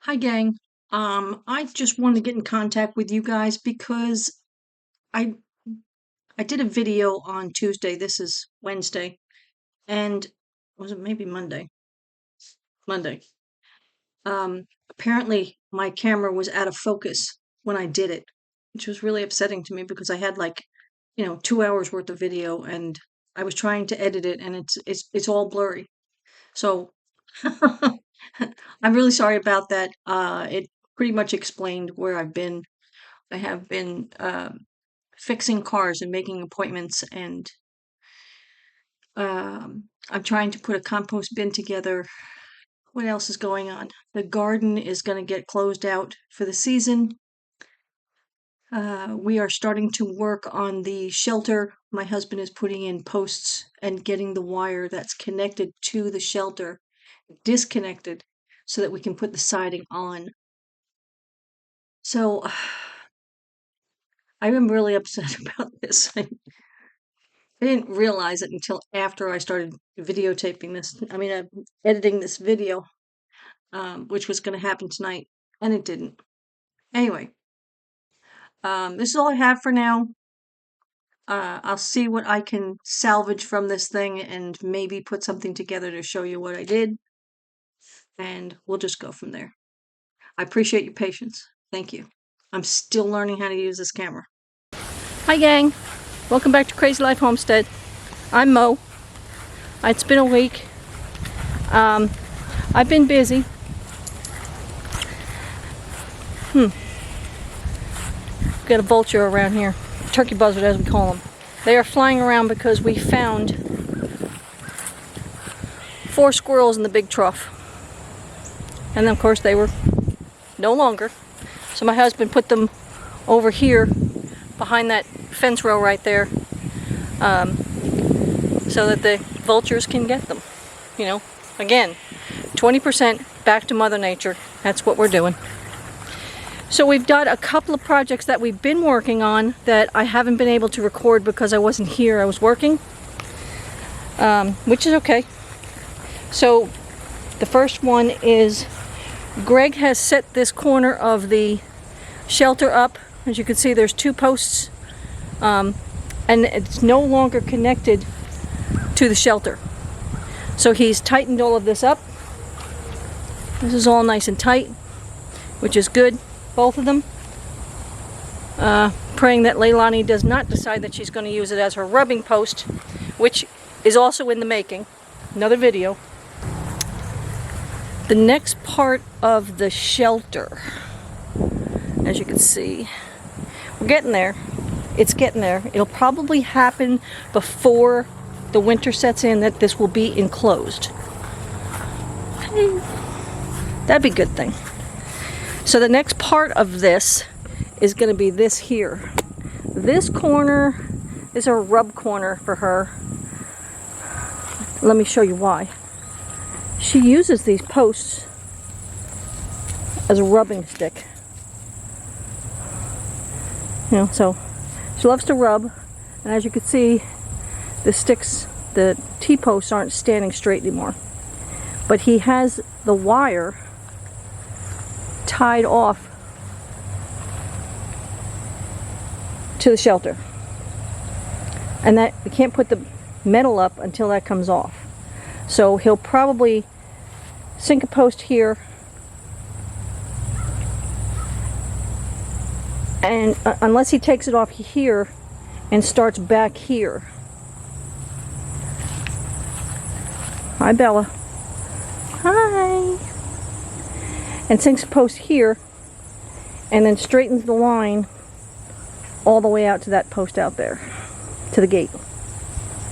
Hi, gang. I just wanted to get in contact with you guys because I I did a video on Tuesday. This is Wednesday, and was it maybe Monday? Monday. Apparently my camera was out of focus when I did it, which was really upsetting to me because I had 2 hours worth of video and I was trying to edit it and it's all blurry. So I'm really sorry about that. It pretty much explained where I've been. I have been fixing cars and making appointments, and I'm trying to put a compost bin together. What else is going on? The garden is going to get closed out for the season. We are starting to work on the shelter. My husband is putting in posts and getting the wire that's connected to the shelter disconnected so that we can put the siding on. So I am really upset about this. I didn't realize it until after I started videotaping this. Editing this video, which was going to happen tonight, and it didn't. Anyway, this is all I have for now. I'll see what I can salvage from this thing and maybe put something together to show you what I did, and we'll just go from there. I appreciate your patience. Thank you. I'm still learning how to use this camera. Hi, gang. Welcome back to Crazy Life Homestead. I'm Mo. It's been a week. I've been busy. Got a vulture around here. Turkey buzzard, as we call them. They are flying around because we found 4 squirrels in the big trough. And then, of course, they were no longer. So my husband put them over here behind that fence row right there, so that the vultures can get them. You know, again, 20% back to Mother Nature. That's what we're doing. So we've got a couple of projects that we've been working on that I haven't been able to record because I wasn't here. I was working, which is okay. So the first one is Greg has set this corner of the shelter up. As you can see, there's 2 posts, and it's no longer connected to the shelter. So he's tightened all of this up. This is all nice and tight, which is good. Both of them. Praying that Leilani does not decide that she's going to use it as her rubbing post, which is also in the making. Another video. The next part of the shelter, as you can see, we're getting there. It's getting there. It'll probably happen before the winter sets in, that this will be enclosed. Hey, that'd be a good thing. So the next part of this is going to be this here. This corner is a rub corner for her. Let me show you why. She uses these posts as a rubbing stick. You know, so she loves to rub, and as you can see, the sticks, the T-posts aren't standing straight anymore. But he has the wire tied off to the shelter, and that we can't put the metal up until that comes off. So he'll probably sink a post here, and unless he takes it off here and starts back here. Hi, Bella. Hi. And sinks a post here, and then straightens the line all the way out to that post out there, to the gate,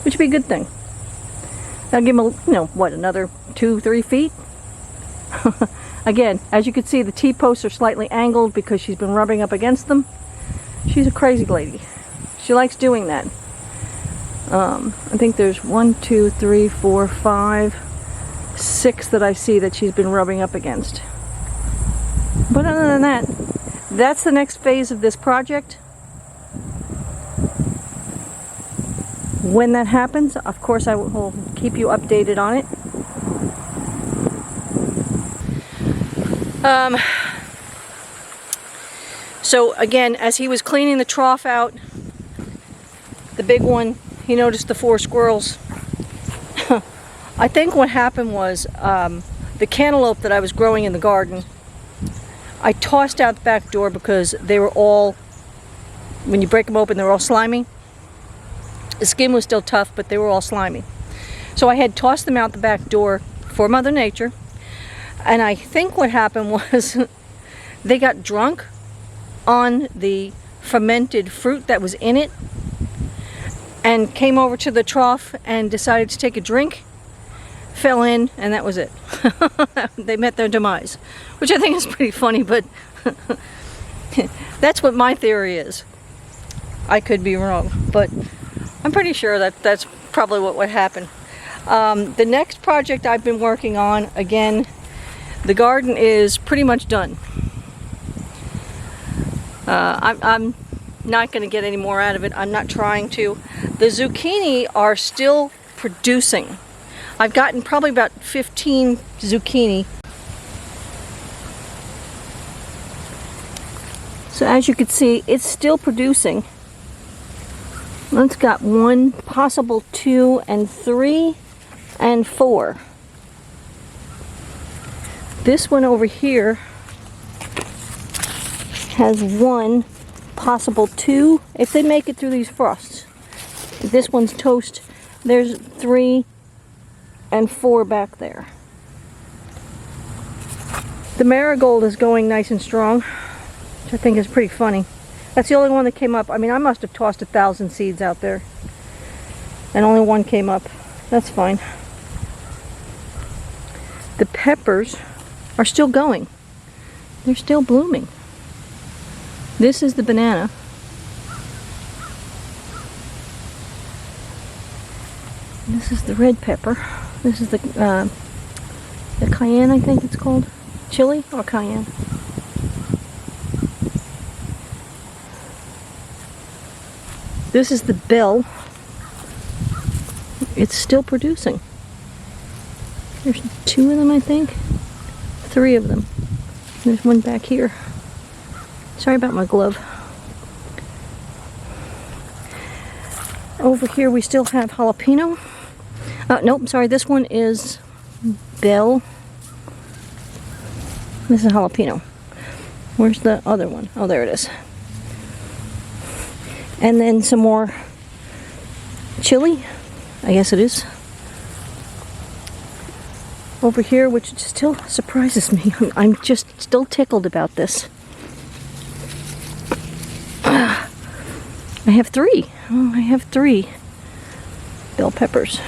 which would be a good thing. That'll give him another 2-3 feet. Again, as you can see, the T-posts are slightly angled because she's been rubbing up against them. She's a crazy lady. She likes doing that. I think there's 1, 2, 3, 4, 5, 6 that I see that she's been rubbing up against. But other than that, that's the next phase of this project. When that happens, of course, I will keep you updated on it. So again, as he was cleaning the trough out, the big one, he noticed the 4 squirrels. I think what happened was the cantaloupe that I was growing in the garden, I tossed out the back door because they were all, when you break them open, they're all slimy. The skin was still tough, but they were all slimy. So I had tossed them out the back door for Mother Nature. And I think what happened was they got drunk on the fermented fruit that was in it and came over to the trough and decided to take a drink, fell in, and that was it. They met their demise, which I think is pretty funny, but that's what my theory is. I could be wrong, but I'm pretty sure that that's probably what would happen. The next project I've been working on, again, the garden is pretty much done. I'm not going to get any more out of it. I'm not trying to. The zucchini are still producing. I've gotten probably about 15 zucchini. So as you can see, it's still producing. It's got 1, possible 2, and 3, and 4. This one over here has 1, possible 2, if they make it through these frosts. This one's toast. There's 3 and 4 back there. The marigold is going nice and strong, which I think is pretty funny. That's the only one that came up. I mean, I must have tossed 1,000 seeds out there, and only 1 came up. That's fine. The peppers are still going. They're still blooming. This is the banana. This is the red pepper. This is the cayenne, I think it's called. Chili or cayenne. This is the bell. It's still producing. There's 2 of them, I think. 3 of them. There's 1 back here. Sorry about my glove. Over here we still have jalapeno. Nope, I'm sorry, this one is bell. This is jalapeno. Where's the other one? Oh, there it is. And then some more chili, I guess it is. Over here, which still surprises me. I'm just still tickled about this. I have 3. Oh, I have 3 bell peppers.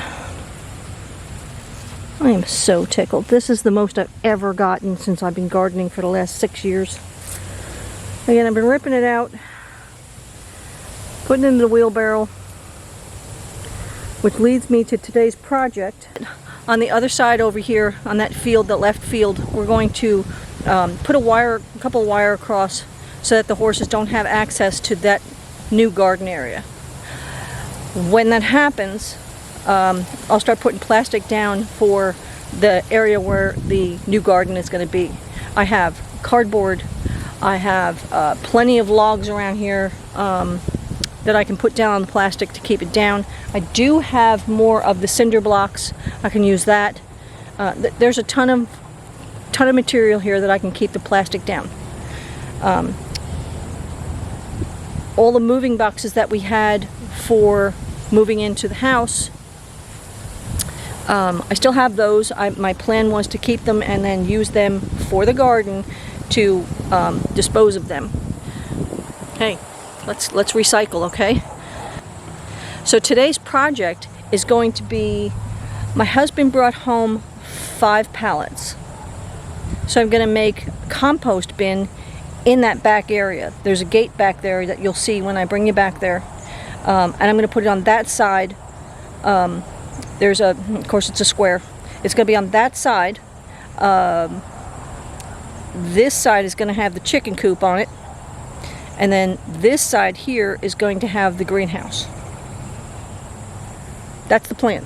I am so tickled. This is the most I've ever gotten since I've been gardening for the last 6 years. Again, I've been ripping it out, putting it into the wheelbarrow, which leads me to today's project. On the other side over here, on that field, the left field, we're going to put a couple of wire across so that the horses don't have access to that new garden area. When that happens, I'll start putting plastic down for the area where the new garden is going to be. I have cardboard, I have plenty of logs around here that I can put down on the plastic to keep it down. I do have more of the cinder blocks. I can use that. There's a ton of material here that I can keep the plastic down. All the moving boxes that we had for moving into the house, I still have those. My plan was to keep them and then use them for the garden to dispose of them. Hey, let's recycle, okay? So today's project is going to be, my husband brought home 5 pallets. So I'm going to make a compost bin in that back area. There's a gate back there that you'll see when I bring you back there. And I'm going to put it on that side. Of course it's a square. It's going to be on that side. This side is going to have the chicken coop on it. And then this side here is going to have the greenhouse. That's the plan.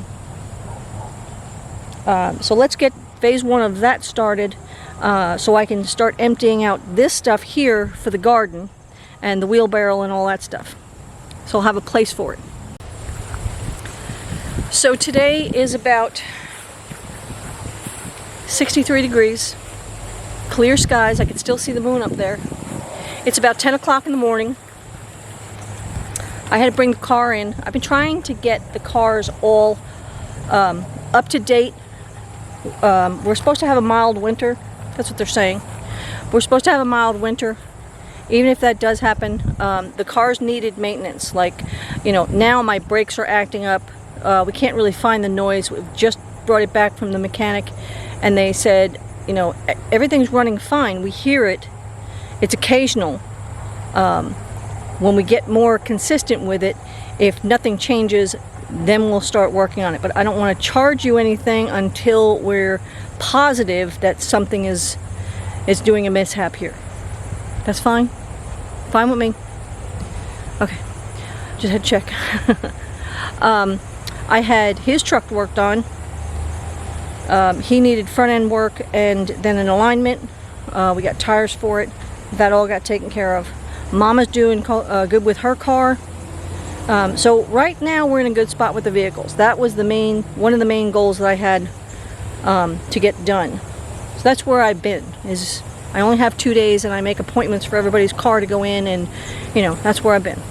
So let's get phase one of that started, so I can start emptying out this stuff here for the garden and the wheelbarrow and all that stuff. So I'll have a place for it. So today is about 63 degrees, clear skies. I can still see the moon up there. It's about 10 o'clock in the morning. I had to bring the car in. I've been trying to get the cars all up to date. We're supposed to have a mild winter. That's what they're saying. We're supposed to have a mild winter. Even if that does happen, the cars needed maintenance. Like, you know, now my brakes are acting up. We can't really find the noise. We've just brought it back from the mechanic, and they said, you know, everything's running fine. We hear it. It's occasional. When we get more consistent with it, if nothing changes, then we'll start working on it. But I don't want to charge you anything until we're positive that something is doing a mishap here. That's fine? Fine with me? Okay. Just had to check. I had his truck worked on. He needed front end work and then an alignment. We got tires for it. That all got taken care of. Mama's doing good with her car. So right now we're in a good spot with the vehicles. That was one of the main goals that I had to get done. So that's where I've been. I only have 2 days and I make appointments for everybody's car to go in, and you know, that's where I've been.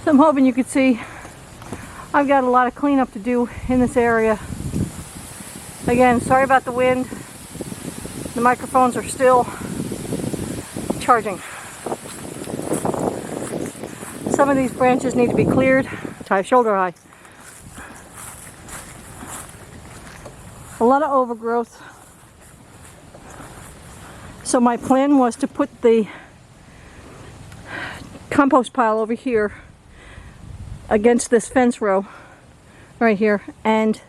So I'm hoping you could see I've got a lot of cleanup to do in this area. Again, sorry about the wind. The microphones are still charging. Some of these branches need to be cleared. Tie shoulder high. A lot of overgrowth. So my plan was to put the compost pile over here against this fence row right here, and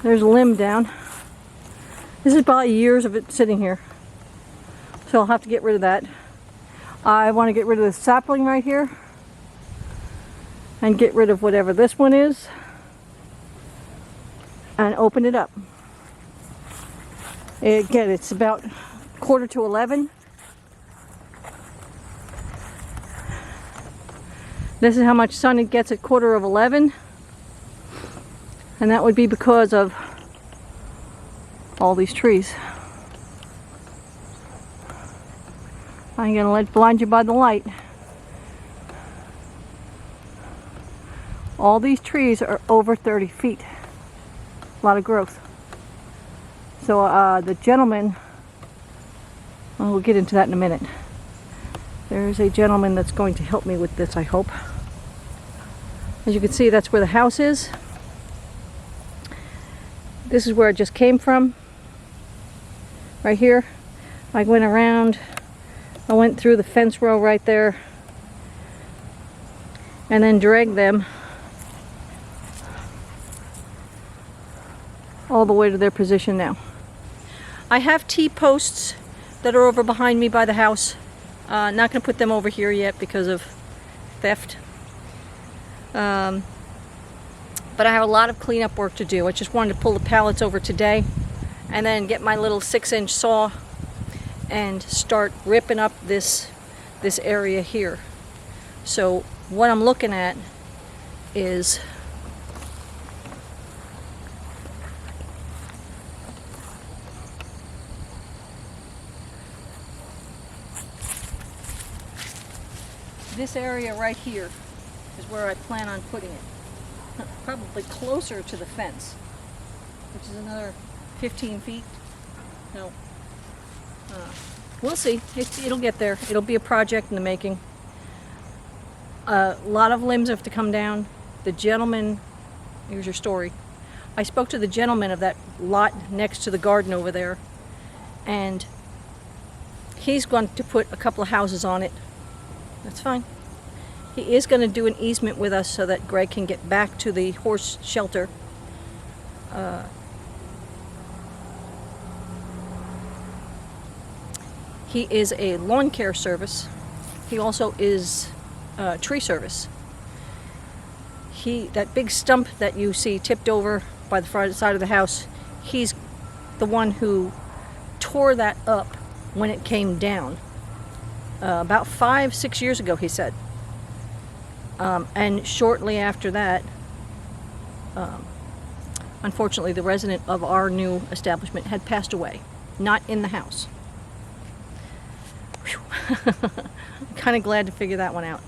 there's a limb down. This is probably years of it sitting here, so I'll have to get rid of that. I want to get rid of the sapling right here and get rid of whatever this one is and open it up. Again, it's about 10:45. This is how much sun it gets at 10:45, and that would be because of all these trees. I'm going to blind you by the light. All these trees are over 30 feet. A lot of growth. So the gentleman, well, we'll get into that in a minute. There's a gentleman that's going to help me with this, I hope. As you can see, that's where the house is. This is where I just came from. Right here. I went around. I went through the fence row right there. And then dragged them all the way to their position now. I have T-posts that are over behind me by the house. Not going to put them over here yet because of theft. But I have a lot of cleanup work to do. I just wanted to pull the pallets over today and then get my little 6-inch saw and start ripping up this area here. So what I'm looking at is this area right here is where I plan on putting it. Probably closer to the fence, which is another 15 feet. No, We'll see. It'll get there. It'll be a project in the making. A lot of limbs have to come down. The gentleman, here's your story. I spoke to the gentleman of that lot next to the garden over there, and he's going to put a couple of houses on it. That's fine. He is going to do an easement with us so that Greg can get back to the horse shelter. He is a lawn care service. He also is tree service. That big stump that you see tipped over by the front side of the house, he's the one who tore that up when it came down. About 5-6 years ago, he said. And shortly after that, unfortunately, the resident of our new establishment had passed away, not in the house. I'm kind of glad to figure that one out.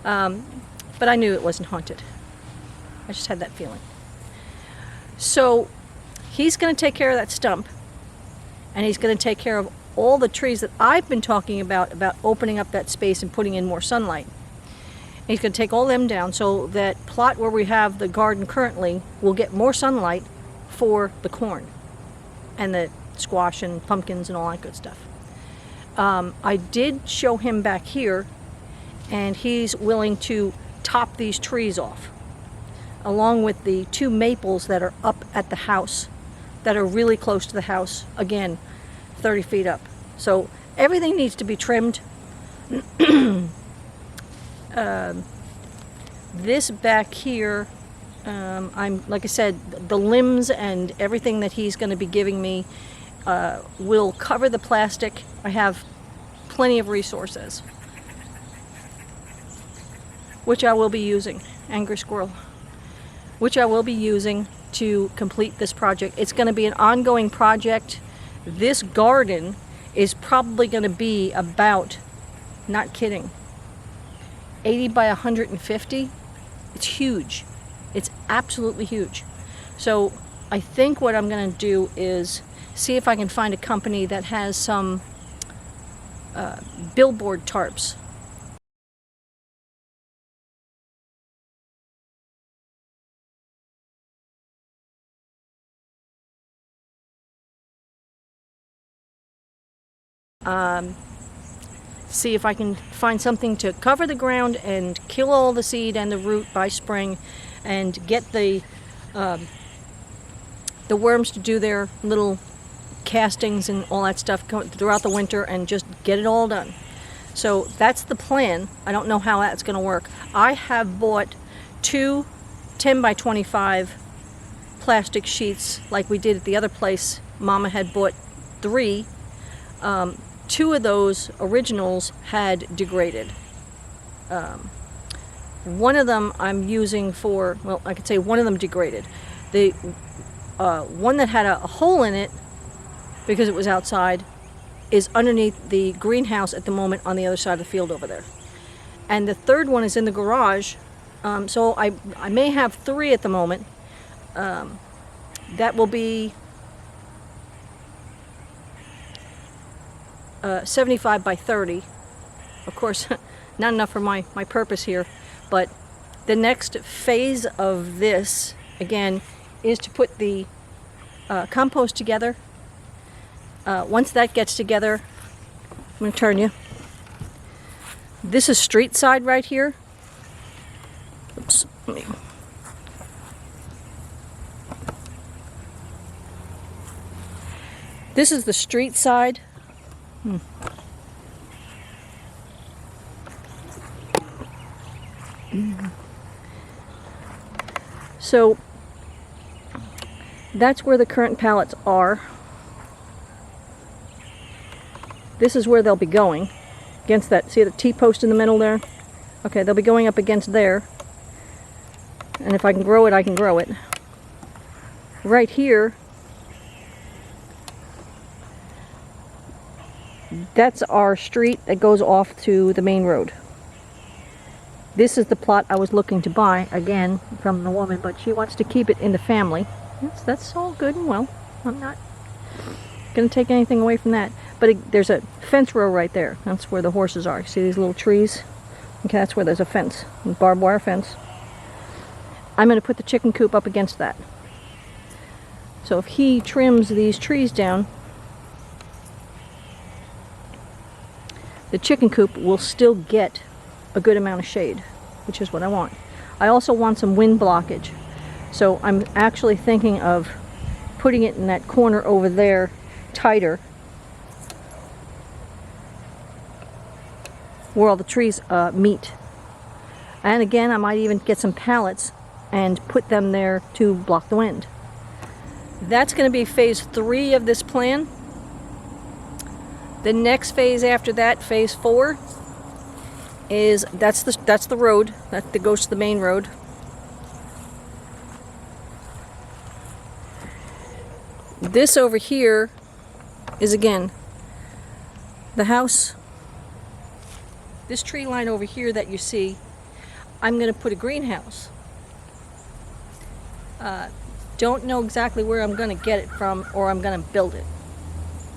But I knew it wasn't haunted. I just had that feeling. So he's going to take care of that stump, and he's going to take care of all the trees that I've been talking about opening up that space and putting in more sunlight. And he's going to take all them down so that plot where we have the garden currently will get more sunlight for the corn and the squash and pumpkins and all that good stuff. I did show him back here, and he's willing to top these trees off, along with the 2 maples that are up at the house, that are really close to the house, again, 30 feet up. So everything needs to be trimmed. This back here, like I said, the limbs and everything that he's going to be giving me will cover the plastic. I have plenty of resources, which I will be using. Angry squirrel. Which I will be using to complete this project. It's going to be an ongoing project. This garden is probably going to be about, not kidding, 80 by 150. It's huge. It's absolutely huge. So I think what I'm going to do is see if I can find a company that has some billboard tarps. See if I can find something to cover the ground and kill all the seed and the root by spring, and get the worms to do their little castings and all that stuff throughout the winter, and just get it all done. So that's the plan. I don't know how that's going to work. I have bought 2 10 by 25 plastic sheets like we did at the other place. Mama had bought 3. 2 of those originals had degraded. One of them I'm using for, well, I could say one of them degraded. The one that had a hole in it, because it was outside, is underneath the greenhouse at the moment on the other side of the field over there. And the third one is in the garage. So I may have 3 at the moment. That will be 75 by 30. Of course, not enough for my purpose here, but the next phase of this, again, is to put the compost together. Once that gets together, I'm going to turn you. This is street side right here. Oops. This is the street side. So that's where the current pallets are. This is where they'll be going, against that, see the T-post in the middle there? Okay, they'll be going up against there. And if I can grow it, I can grow it. Right here, that's our street that goes off to the main road. This is the plot I was looking to buy, again, from the woman, but she wants to keep it in the family. That's all good and well. I'm not... going to take anything away from that. But there's a fence row right there. That's where the horses are. See these little trees? Okay, that's where there's a fence, a barbed wire fence. I'm going to put the chicken coop up against that. So if he trims these trees down, the chicken coop will still get a good amount of shade, which is what I want. I also want some wind blockage. So I'm actually thinking of putting it in that corner over there tighter, where all the trees meet. And again, I might even get some pallets and put them there to block the wind. That's going to be phase 3 of this plan. The next phase after that, phase 4, is that's the road that goes to the main road. This over here is, again, the house. This tree line over here that you see, I'm going to put a greenhouse. Don't know exactly where I'm going to get it from, or I'm going to build it.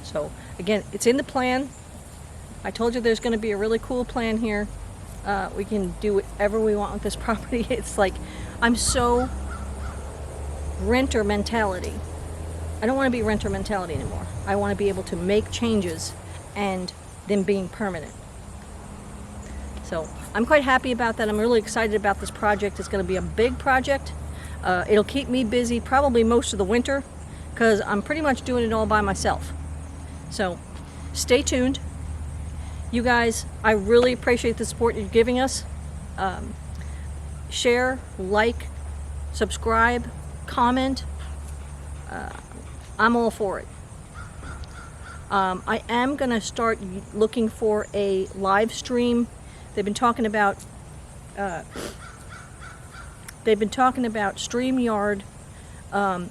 So again, it's in the plan. I told you there's going to be a really cool plan here. We can do whatever we want with this property. It's like, I'm so renter mentality. I don't want to be renter mentality anymore. I want to be able to make changes and them being permanent. So I'm quite happy about that. I'm really excited about this project. It's going to be a big project. It'll keep me busy probably most of the winter, because I'm pretty much doing it all by myself. So stay tuned. You guys, I really appreciate the support you're giving us. Share, like, subscribe, comment. I'm all for it. I am going to start looking for a live stream. They've been talking about StreamYard,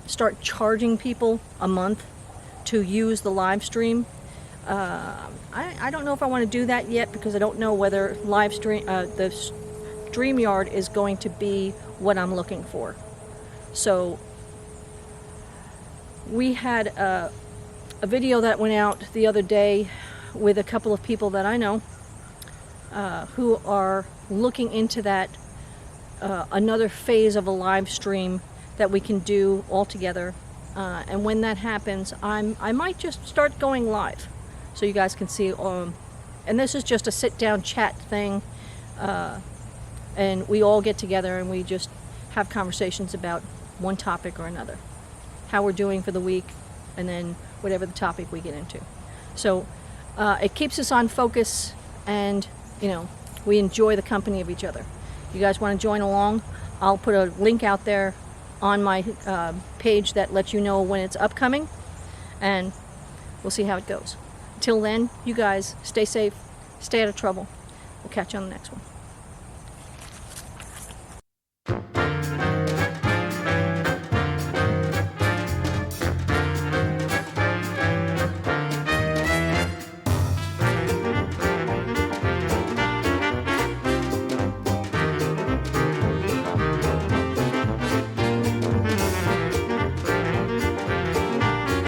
start charging people a month to use the live stream. I don't know if I want to do that yet, because I don't know whether the StreamYard is going to be what I'm looking for. So we had a video that went out the other day with a couple of people that I know who are looking into that, another phase of a live stream that we can do all together. And when that happens, I might just start going live, so you guys can see. And this is just a sit-down chat thing, and we all get together and we just have conversations about one topic or another, how we're doing for the week, and then whatever the topic we get into. So it keeps us on focus, and we enjoy the company of each other. You guys want to join along? I'll put a link out there on my page that lets you know when it's upcoming, and we'll see how it goes. Till then, you guys stay safe, stay out of trouble. We'll catch you on the next one.